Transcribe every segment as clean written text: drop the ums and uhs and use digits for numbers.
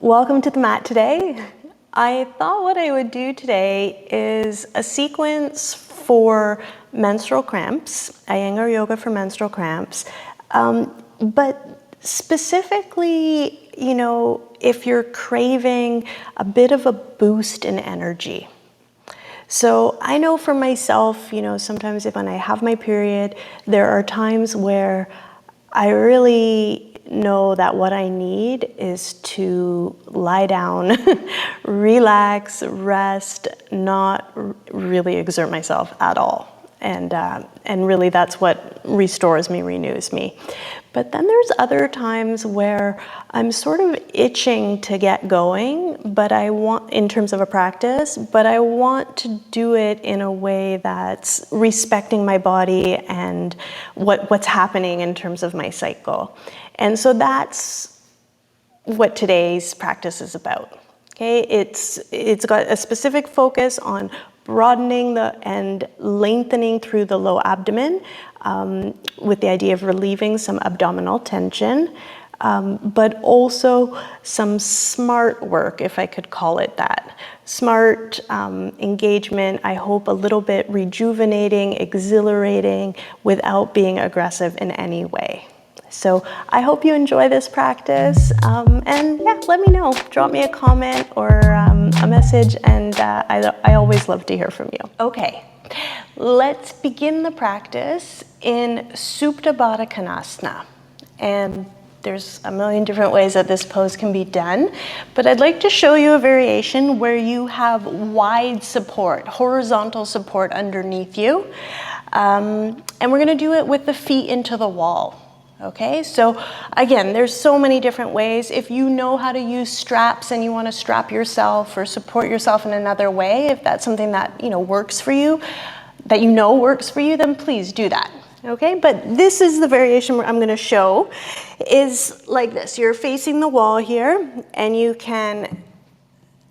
Welcome to the mat today. I thought what I would do today is a sequence for menstrual cramps, Iyengar Yoga for menstrual cramps, but specifically, if you're craving a bit of a boost in energy. So I know for myself, sometimes when I have my period, there are times where I really know that what I need is to lie down, relax, rest, not really exert myself at all. And really that's what restores me, renews me. But then there's other times where I'm sort of itching to get going, but I want, in terms of a practice, but I want to do it in a way that's respecting my body and what's happening in terms of my cycle. And so that's what today's practice is about. Okay, it's got a specific focus on broadening and lengthening through the low abdomen with the idea of relieving some abdominal tension, but also some smart work, if I could call it that. Smart engagement, I hope a little bit rejuvenating, exhilarating, without being aggressive in any way. So I hope you enjoy this practice, and yeah, let me know. Drop me a comment or a message, and I always love to hear from you. Okay, let's begin the practice in Badakhanasana. And there's a million different ways that this pose can be done, but I'd like to show you a variation where you have wide support, horizontal support underneath you. And we're gonna do it with the feet into the wall. Okay, so again, there's so many different ways. If you know how to use straps and you want to strap yourself or support yourself in another way, if that's something that works for you, works for you, then please do that. Okay, but this is the variation I'm going to show is like this. You're facing the wall here, and you can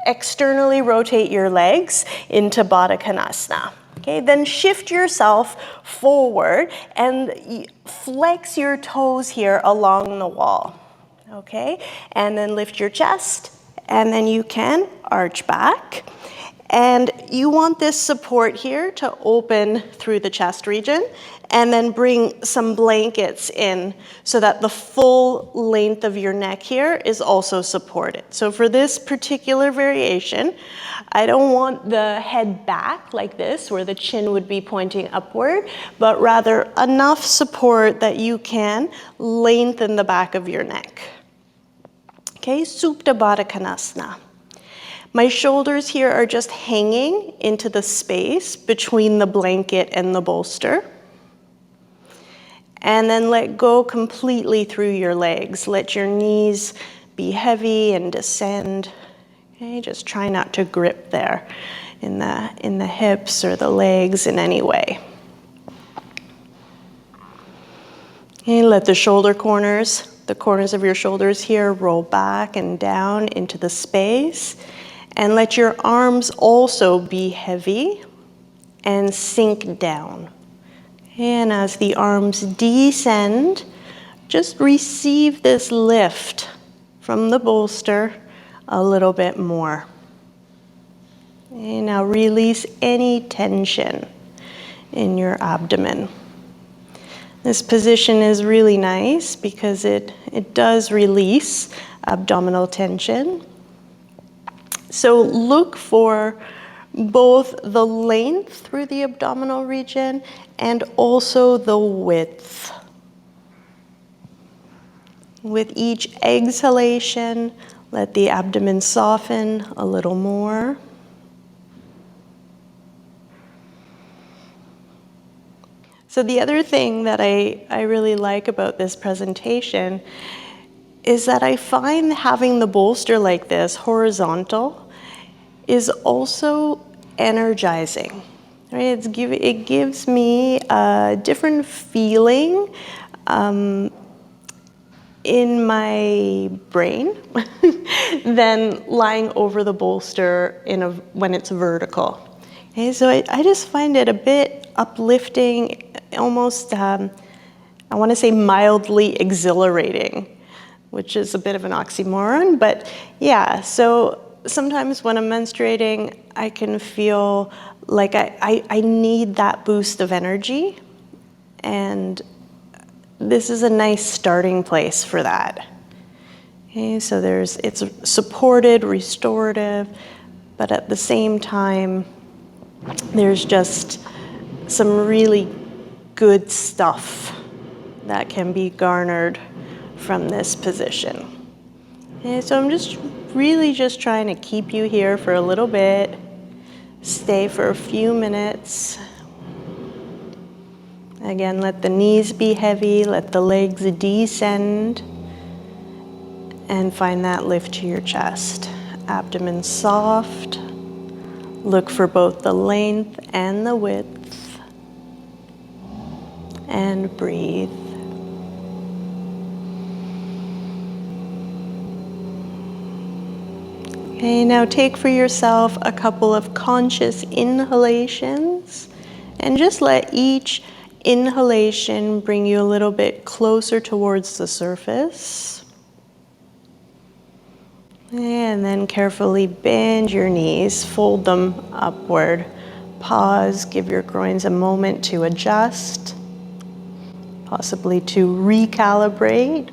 externally rotate your legs into Badakhanasana. Okay, then shift yourself forward and flex your toes here along the wall. Okay, and then lift your chest, and then you can arch back. And you want this support here to open through the chest region, and then bring some blankets in so that the full length of your neck here is also supported. So for this particular variation, I don't want the head back like this, where the chin would be pointing upward, but rather enough support that you can lengthen the back of your neck. Okay, Badakhanasana. My shoulders here are just hanging into the space between the blanket and the bolster. And then let go completely through your legs. Let your knees be heavy and descend. Okay, just try not to grip there in the hips or the legs in any way. Okay, let the corners of your shoulders here roll back and down into the space. And let your arms also be heavy and sink down. And as the arms descend, just receive this lift from the bolster a little bit more. And now release any tension in your abdomen. This position is really nice because it does release abdominal tension. So look for both the length through the abdominal region and also the width. With each exhalation, let the abdomen soften a little more. So the other thing that I really like about this presentation is that I find having the bolster like this, horizontal, is also energizing. Right? It gives me a different feeling in my brain than lying over the bolster when it's vertical. Okay, so I just find it a bit uplifting, almost, I want to say mildly exhilarating. which is a bit of an oxymoron, but yeah, so sometimes when I'm menstruating, I can feel like I need that boost of energy, and this is a nice starting place for that. Okay, so it's supported, restorative, but at the same time, there's just some really good stuff that can be garnered from this position. Okay, so I'm just really just trying to keep you here for a little bit, stay for a few minutes. Again, let the knees be heavy, let the legs descend, and find that lift to your chest. Abdomen soft. Look for both the length and the width. And breathe. Okay, now take for yourself a couple of conscious inhalations, and just let each inhalation bring you a little bit closer towards the surface. And then carefully bend your knees, fold them upward. Pause, give your groins a moment to adjust, possibly to recalibrate.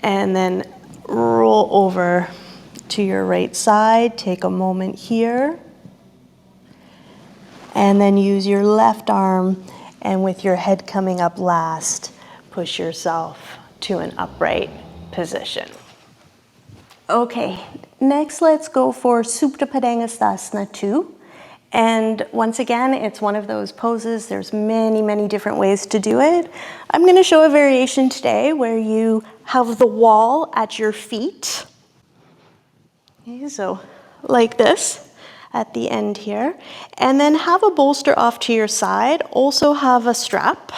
And then roll over to your right side. Take a moment here. And then use your left arm, and with your head coming up last, push yourself to an upright position. Okay, next let's go for Suprapadangastha 2. And once again, it's one of those poses. There's many, many different ways to do it. I'm going to show a variation today where you have the wall at your feet. Okay, so like this at the end here. And then have a bolster off to your side. Also have a strap.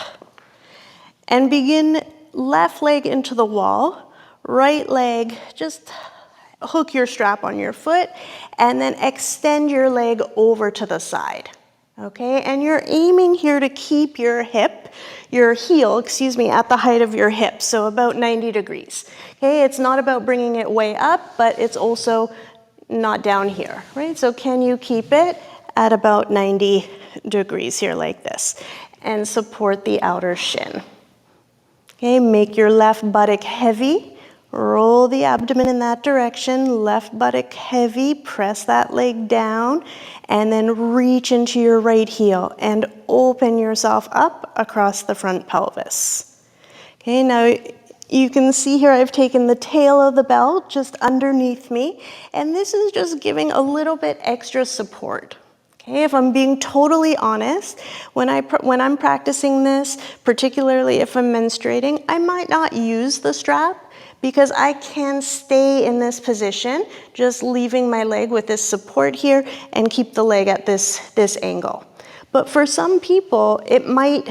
And begin left leg into the wall, right leg, just hook your strap on your foot, and then extend your leg over to the side. Okay, and you're aiming here to keep your heel, at the height of your hip, so about 90 degrees. Okay, it's not about bringing it way up, but it's also not down here, right? So can you keep it at about 90 degrees here like this, and support the outer shin. Okay, make your left buttock heavy. Roll the abdomen in that direction, left buttock heavy, press that leg down, and then reach into your right heel and open yourself up across the front pelvis. Okay, now you can see here I've taken the tail of the belt just underneath me, and this is just giving a little bit extra support. Okay, if I'm being totally honest, when I'm practicing this, particularly if I'm menstruating, I might not use the strap, because I can stay in this position, just leaving my leg with this support here and keep the leg at this angle. But for some people, it might,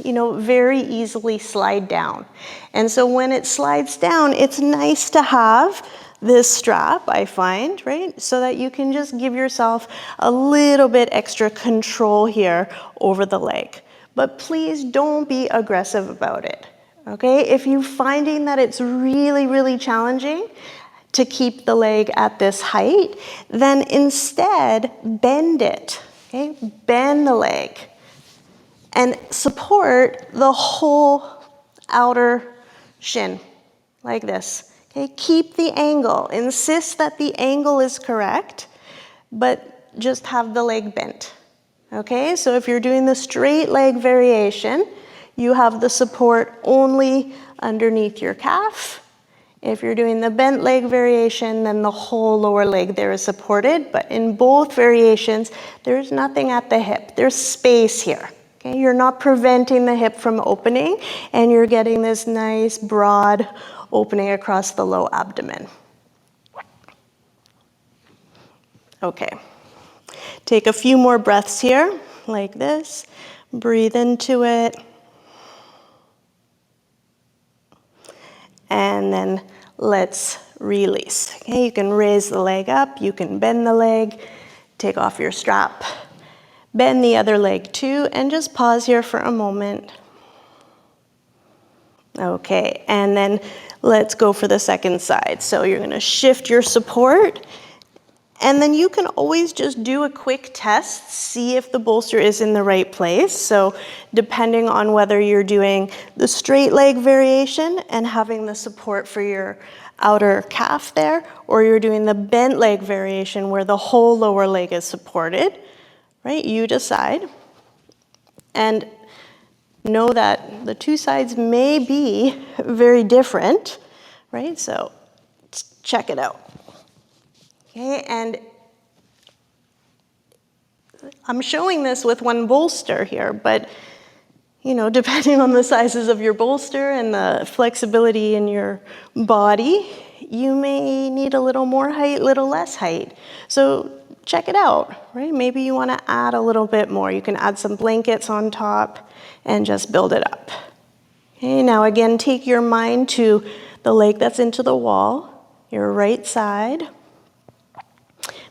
very easily slide down. And so when it slides down, it's nice to have this strap, I find, right? So that you can just give yourself a little bit extra control here over the leg. But please don't be aggressive about it. Okay, if you're finding that it's really, really challenging to keep the leg at this height, then instead bend it, okay? Bend the leg and support the whole outer shin like this, okay? Keep the angle, insist that the angle is correct, but just have the leg bent, okay? So if you're doing the straight leg variation, you have the support only underneath your calf. If you're doing the bent leg variation, then the whole lower leg there is supported. But in both variations, there's nothing at the hip. There's space here. Okay? You're not preventing the hip from opening, and you're getting this nice broad opening across the low abdomen. Okay. Take a few more breaths here, like this. Breathe into it. And then let's release. Okay, you can raise the leg up, you can bend the leg, take off your strap, bend the other leg too, and just pause here for a moment. Okay, and then let's go for the second side. So you're gonna shift your support, and then you can always just do a quick test, see if the bolster is in the right place. So depending on whether you're doing the straight leg variation and having the support for your outer calf there, or you're doing the bent leg variation where the whole lower leg is supported, right? You decide. And know that the two sides may be very different, right? So check it out. Okay, and I'm showing this with one bolster here, but depending on the sizes of your bolster and the flexibility in your body, you may need a little more height, little less height. So check it out, right? Maybe you want to add a little bit more. You can add some blankets on top and just build it up. Okay, now again, take your mind to the leg that's into the wall, your right side.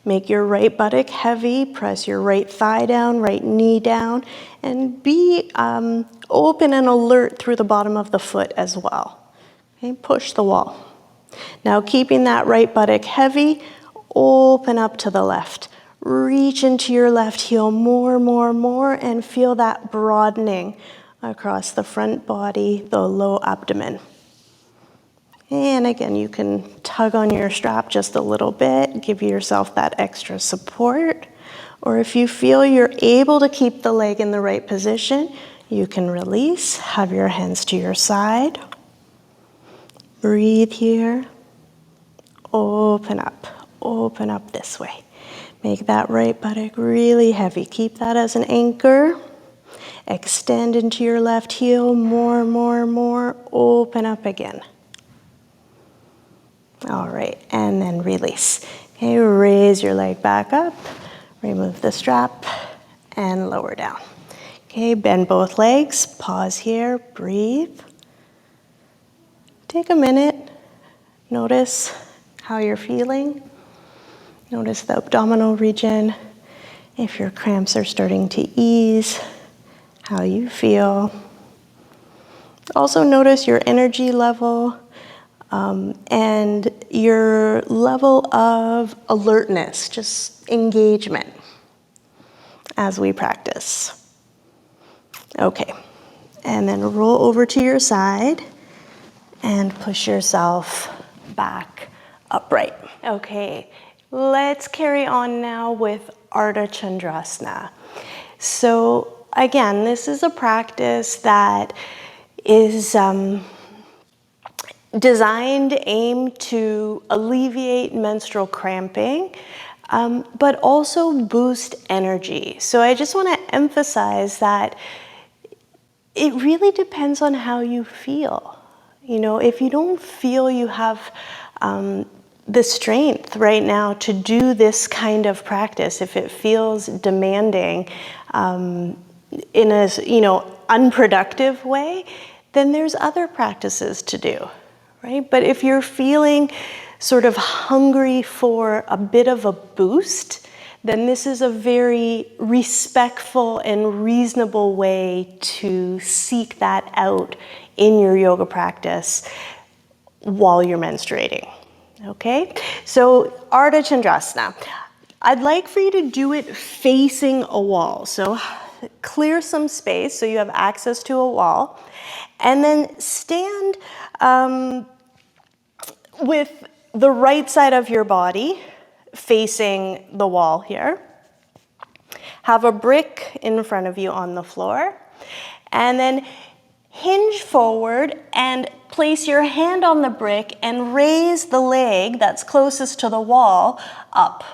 Make your right buttock heavy, press your right thigh down, right knee down, and be open and alert through the bottom of the foot as well. Okay, push the wall. Now keeping that right buttock heavy, open up to the left. Reach into your left heel more, and feel that broadening across the front body, the low abdomen. And again, you can tug on your strap just a little bit, give yourself that extra support. Or if you feel you're able to keep the leg in the right position, you can release, have your hands to your side. Breathe here. Open up this way. Make that right buttock really heavy. Keep that as an anchor. Extend into your left heel, more. Open up again. All right, and then release. Okay, raise your leg back up, remove the strap, and lower down. Okay, bend both legs, pause here, breathe. Take a minute, notice how you're feeling. Notice the abdominal region. If your cramps are starting to ease, how you feel. Also notice your energy level. And your level of alertness, just engagement as we practice. Okay, and then roll over to your side and push yourself back upright. Okay, let's carry on now with Ardha Chandrasana. So again, this is a practice that is designed, aimed to alleviate menstrual cramping, but also boost energy. So I just want to emphasize that it really depends on how you feel. If you don't feel you have the strength right now to do this kind of practice, if it feels demanding in a unproductive way, then there's other practices to do. Right? But if you're feeling sort of hungry for a bit of a boost, then this is a very respectful and reasonable way to seek that out in your yoga practice while you're menstruating. Okay? So Ardha Chandrasana. I'd like for you to do it facing a wall. So clear some space so you have access to a wall. And then stand with the right side of your body facing the wall here. Have a brick in front of you on the floor. And then hinge forward and place your hand on the brick and raise the leg that's closest to the wall up.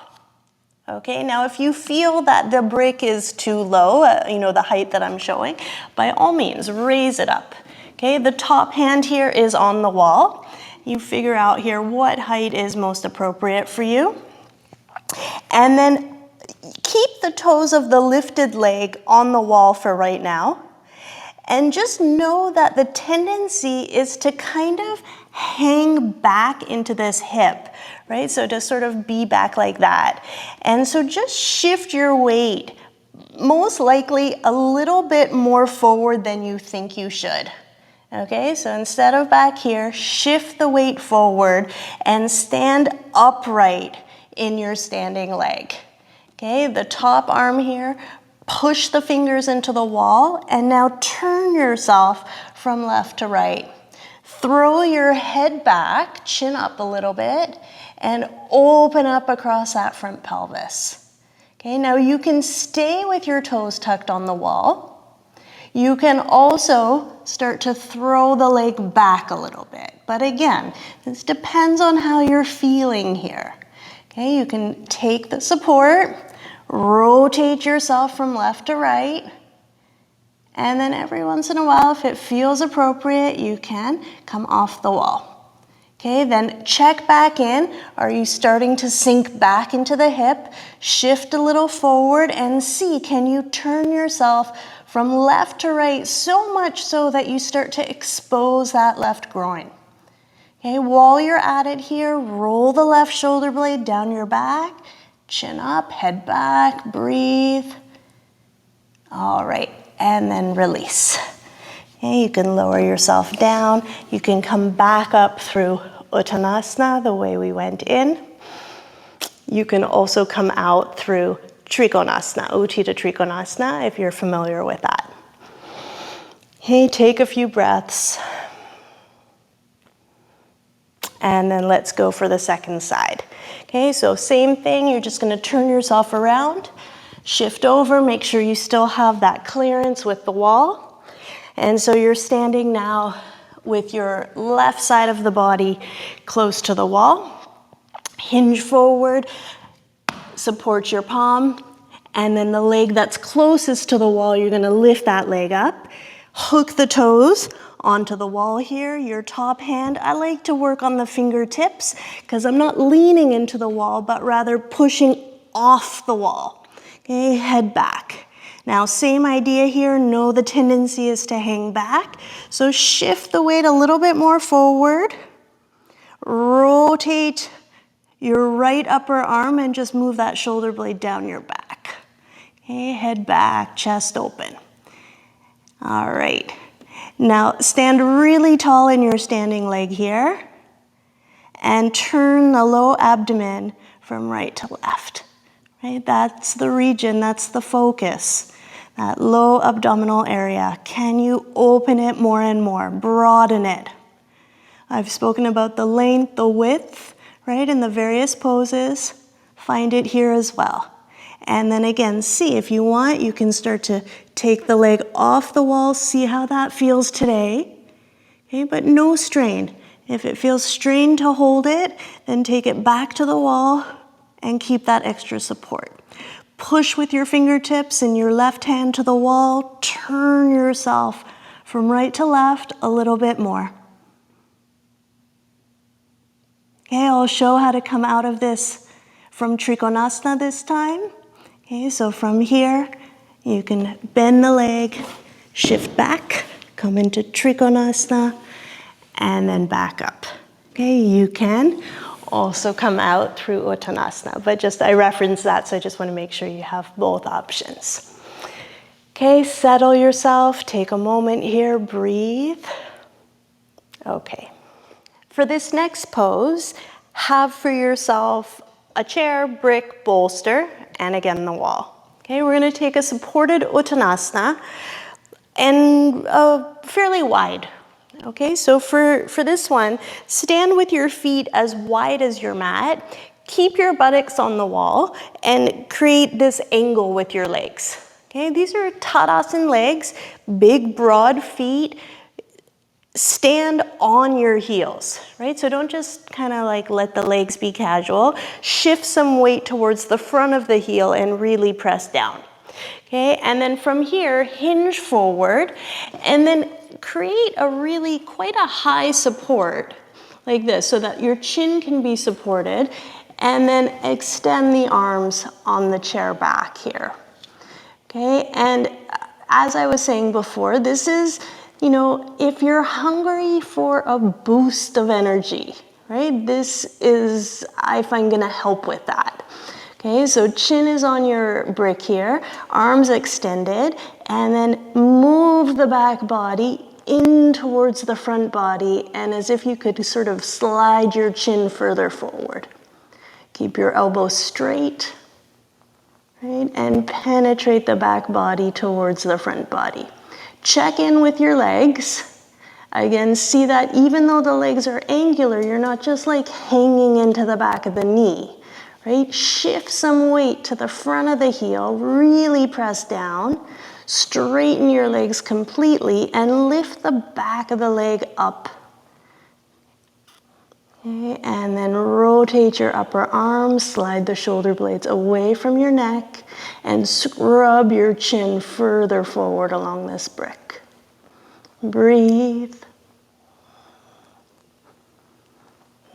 Okay, now if you feel that the brick is too low, the height that I'm showing, by all means, raise it up. Okay, the top hand here is on the wall. You figure out here what height is most appropriate for you. And then keep the toes of the lifted leg on the wall for right now. And just know that the tendency is to kind of hang back into this hip, right? So to sort of be back like that. And so just shift your weight, most likely a little bit more forward than you think you should. Okay, so instead of back here, shift the weight forward and stand upright in your standing leg. Okay, the top arm here, push the fingers into the wall, and now turn yourself from left to right. Throw your head back, chin up a little bit, and open up across that front pelvis. Okay, now you can stay with your toes tucked on the wall. You can also start to throw the leg back a little bit. But again, this depends on how you're feeling here. Okay, you can take the support, rotate yourself from left to right, and then every once in a while, if it feels appropriate, you can come off the wall. Okay, then check back in. Are you starting to sink back into the hip? Shift a little forward and see, can you turn yourself from left to right so much so that you start to expose that left groin? Okay, while you're at it here, roll the left shoulder blade down your back, chin up, head back, breathe. All right, and then release. Okay, you can lower yourself down. You can come back up through Uttanasana the way we went in. You can also come out through Trikonasana, Utthita Trikonasana, if you're familiar with that. Okay, take a few breaths. And then let's go for the second side. Okay, so same thing, you're just gonna turn yourself around, shift over, make sure you still have that clearance with the wall. And so you're standing now with your left side of the body close to the wall. Hinge forward, support your palm, and then the leg that's closest to the wall, you're gonna lift that leg up, hook the toes onto the wall here, your top hand. I like to work on the fingertips because I'm not leaning into the wall, but rather pushing off the wall. Okay, head back. Now, same idea here, know the tendency is to hang back. So shift the weight a little bit more forward. Rotate your right upper arm and just move that shoulder blade down your back. Okay, head back, chest open. All right. Now, stand really tall in your standing leg here and turn the low abdomen from right to left. Right? That's the region, that's the focus. That low abdominal area. Can you open it more and more? Broaden it. I've spoken about the length, the width, right, in the various poses. Find it here as well. And then again, see if you want, you can start to take the leg off the wall, see how that feels today. Okay, but no strain. If it feels strained to hold it, then take it back to the wall and keep that extra support. Push with your fingertips and your left hand to the wall. Turn yourself from right to left a little bit more. Okay, I'll show how to come out of this from Trikonasana this time. Okay, so from here, you can bend the leg, shift back, come into Trikonasana, and then back up. Okay, you can also come out through Uttanasana, but just I referenced that, so I just want to make sure you have both options. Okay, settle yourself, take a moment here, breathe. Okay. For this next pose, have for yourself a chair, brick, bolster, and again the wall. Okay, we're going to take a supported Uttanasana and fairly wide. Okay, so for this one, stand with your feet as wide as your mat, keep your buttocks on the wall, and create this angle with your legs. Okay, these are Tadasana legs, big broad feet. Stand on your heels, right? So don't just kind of like let the legs be casual. Shift some weight towards the front of the heel and really press down. Okay, and then from here, hinge forward, and then create a really quite a high support like this so that your chin can be supported, and then extend the arms on the chair back here. Okay, and as I was saying before, this is, you know, if you're hungry for a boost of energy, right? This is, I find, gonna help with that. Okay, so chin is on your brick here, arms extended, and then move the back body in towards the front body, and as if you could sort of slide your chin further forward. Keep your elbows straight, right? And penetrate the back body towards the front body. Check in with your legs. Again, see that even though the legs are angular, you're not just like hanging into the back of the knee, right? Shift some weight to the front of the heel, really press down, straighten your legs completely, and lift the back of the leg up. Okay, and then rotate your upper arm, slide the shoulder blades away from your neck, and scrub your chin further forward along this brick. Breathe.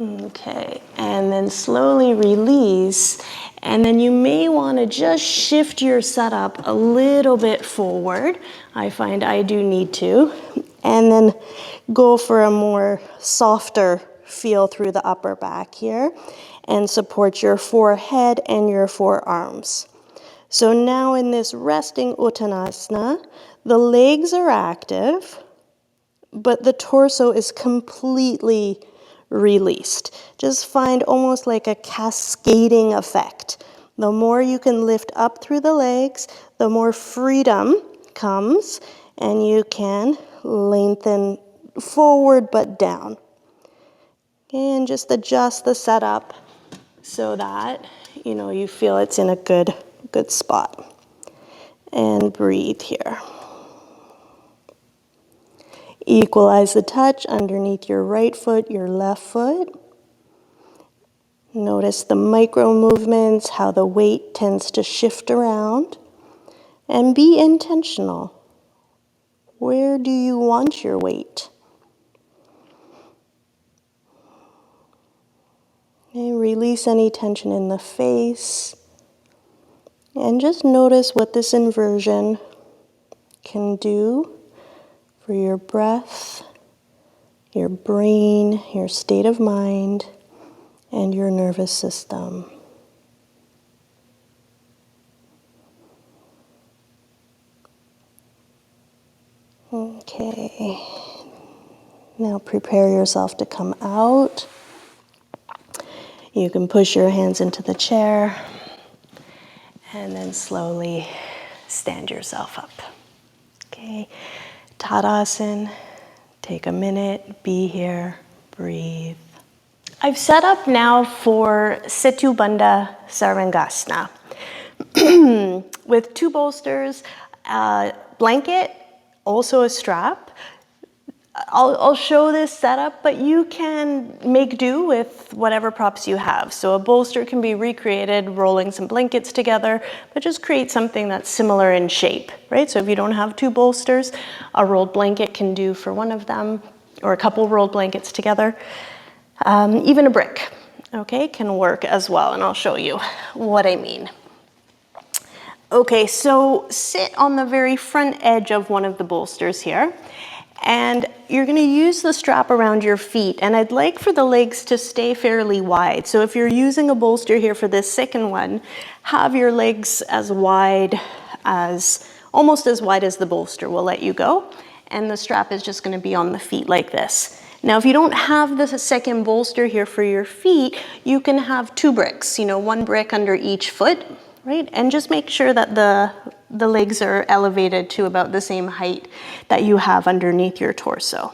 Okay, and then slowly release, and then you may want to just shift your setup a little bit forward. I find I do need to. And then go for a more softer feel through the upper back here, and support your forehead and your forearms. So now in this resting Uttanasana, the legs are active, but the torso is completely released. Just find almost like a cascading effect. The more you can lift up through the legs, the more freedom comes, and you can lengthen forward but down. And just adjust the setup so that you feel it's in a good spot. And breathe here. Equalize the touch underneath your right foot, your left foot. Notice the micro movements, how the weight tends to shift around. And be intentional. Where do you want your weight? Okay, release any tension in the face. And just notice what this inversion can do for your breath, your brain, your state of mind, and your nervous system. Okay, now prepare yourself to come out. You can push your hands into the chair and then slowly stand yourself up. Okay, Tadasana, take a minute, be here, breathe. I've set up now for Setu Bandha Sarengasana with 2 bolsters, a blanket, also a strap. I'll show this setup, but you can make do with whatever props you have. So a bolster can be recreated, rolling some blankets together, but just create something that's similar in shape, right? So if you don't have 2 bolsters, a rolled blanket can do for one of them, or a couple rolled blankets together. Even a brick, okay, can work as well, and I'll show you what I mean. Okay, so sit on the very front edge of one of the bolsters here. And you're going to use the strap around your feet, and I'd like for the legs to stay fairly wide. So if you're using a bolster here for this second one, have your legs almost as wide as the bolster will let you go, and the strap is just going to be on the feet like this. Now, if you don't have the second bolster here for your feet, you can have 2 bricks, 1 brick under each foot, right? And just make sure that the legs are elevated to about the same height that you have underneath your torso.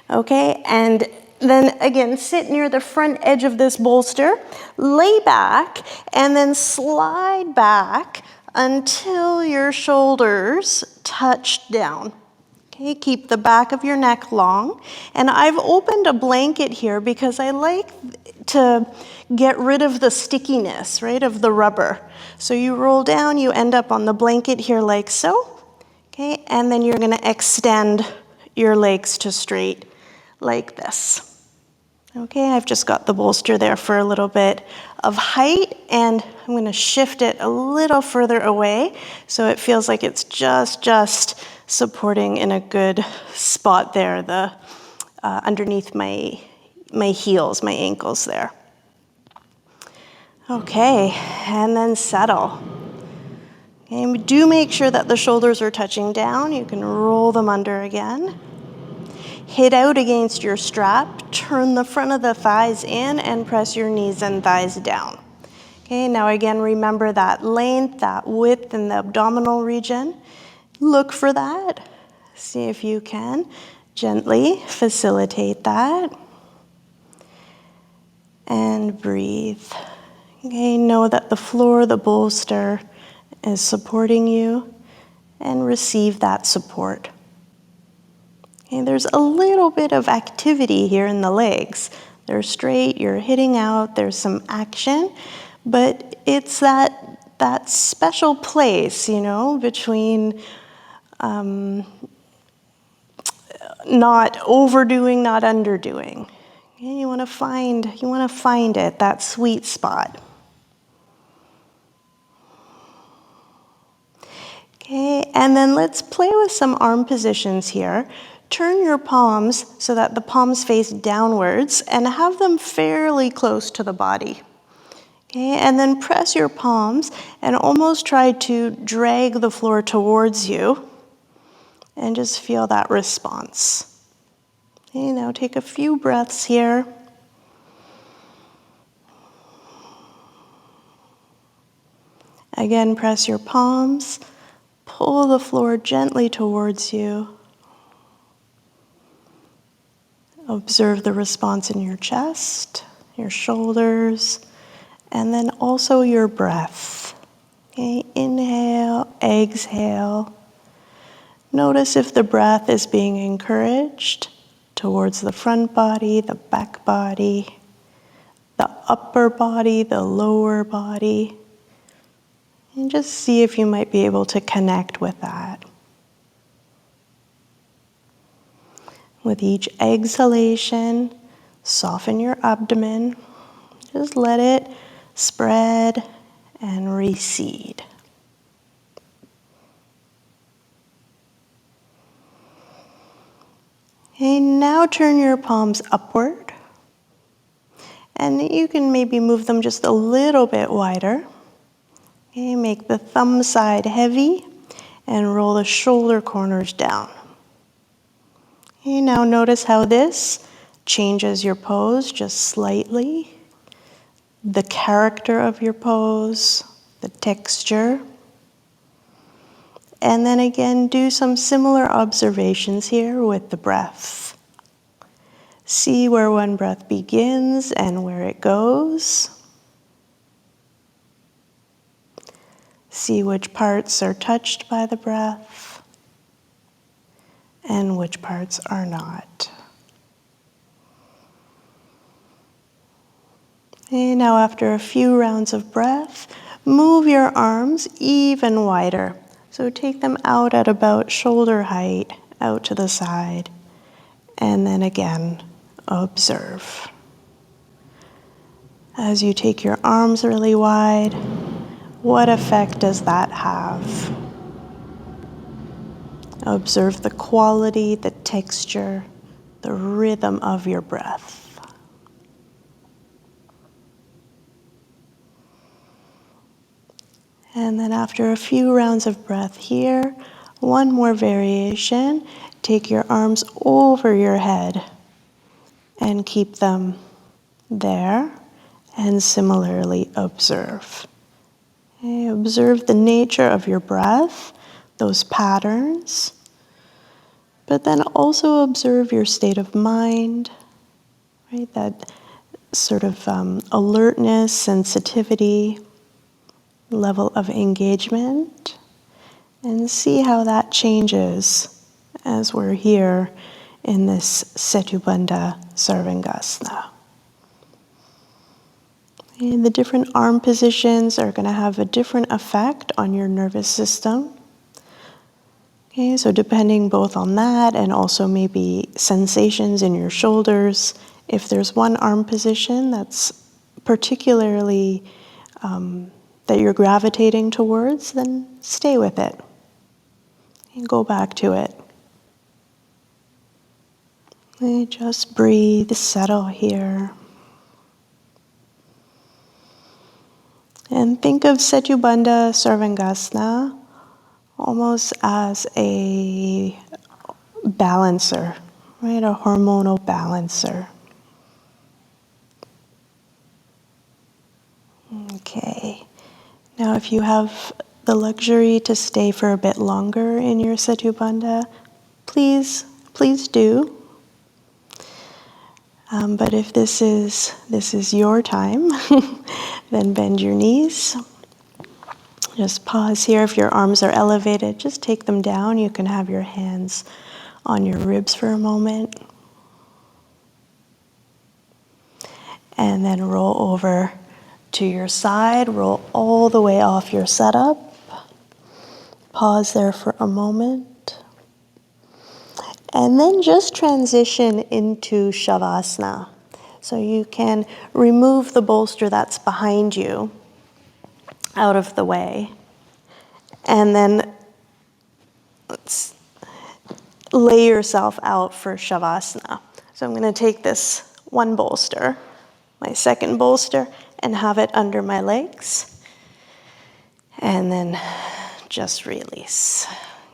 Okay, and then again, sit near the front edge of this bolster, lay back, and then slide back until your shoulders touch down. Okay, keep the back of your neck long. And I've opened a blanket here because I like to get rid of the stickiness, right, of the rubber. So you roll down, you end up on the blanket here like so. Okay, and then you're gonna extend your legs to straight like this. Okay, I've just got the bolster there for a little bit of height, and I'm gonna shift it a little further away so it feels like it's just supporting in a good spot there, underneath my heels, my ankles there. Okay, and then settle. Okay, do make sure that the shoulders are touching down. You can roll them under again. Hit out against your strap, turn the front of the thighs in and press your knees and thighs down. Okay, now again, remember that length, that width in the abdominal region. Look for that. See if you can gently facilitate that. And breathe. Okay, know that the floor, the bolster is supporting you, and receive that support. Okay, there's a little bit of activity here in the legs. They're straight, you're hitting out, there's some action, but it's that special place, between not overdoing, not underdoing. Okay, you want to find it, that sweet spot. Okay, and then let's play with some arm positions here. Turn your palms so that the palms face downwards and have them fairly close to the body. Okay, and then press your palms and almost try to drag the floor towards you and just feel that response. Okay, now take a few breaths here. Again, press your palms, pull the floor gently towards you. Observe the response in your chest, your shoulders, and then also your breath. Okay, inhale, exhale. Notice if the breath is being encouraged towards the front body, the back body, the upper body, the lower body. And just see if you might be able to connect with that. With each exhalation, soften your abdomen. Just let it spread and recede. Okay, now turn your palms upward. And you can maybe move them just a little bit wider. Okay, make the thumb side heavy and roll the shoulder corners down. Okay, now notice how this changes your pose just slightly. The character of your pose, the texture. And then again, do some similar observations here with the breath. See where one breath begins and where it goes. See which parts are touched by the breath and which parts are not. And now after a few rounds of breath, move your arms even wider. So take them out at about shoulder height, out to the side. And then again, observe. As you take your arms really wide, what effect does that have? Observe the quality, the texture, the rhythm of your breath. And then after a few rounds of breath here, one more variation. Take your arms over your head and keep them there, and similarly observe. Okay, observe the nature of your breath, those patterns, but then also observe your state of mind, right? That sort of alertness, sensitivity, level of engagement, and see how that changes as we're here in this Setubandha Sarengasana. And the different arm positions are going to have a different effect on your nervous system. Okay, so depending both on that and also maybe sensations in your shoulders, if there's one arm position that's particularly that you're gravitating towards, then stay with it and go back to it. And just breathe, settle here. And think of Setubandha Sarengasana almost as a balancer, right? A hormonal balancer. Okay. Now, if you have the luxury to stay for a bit longer in your Setu Bandha, please do. But if this is your time, then bend your knees. Just pause here. If your arms are elevated, just take them down. You can have your hands on your ribs for a moment. And then roll over to your side. Roll all the way off your setup. Pause there for a moment. And then just transition into Shavasana. So you can remove the bolster that's behind you out of the way. And then let's lay yourself out for Shavasana. So I'm going to take this one bolster, my second bolster, and have it under my legs. And then just release.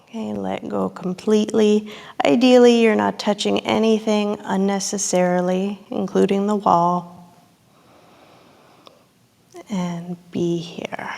Okay, let go completely. Ideally, you're not touching anything unnecessarily, including the wall. And be here.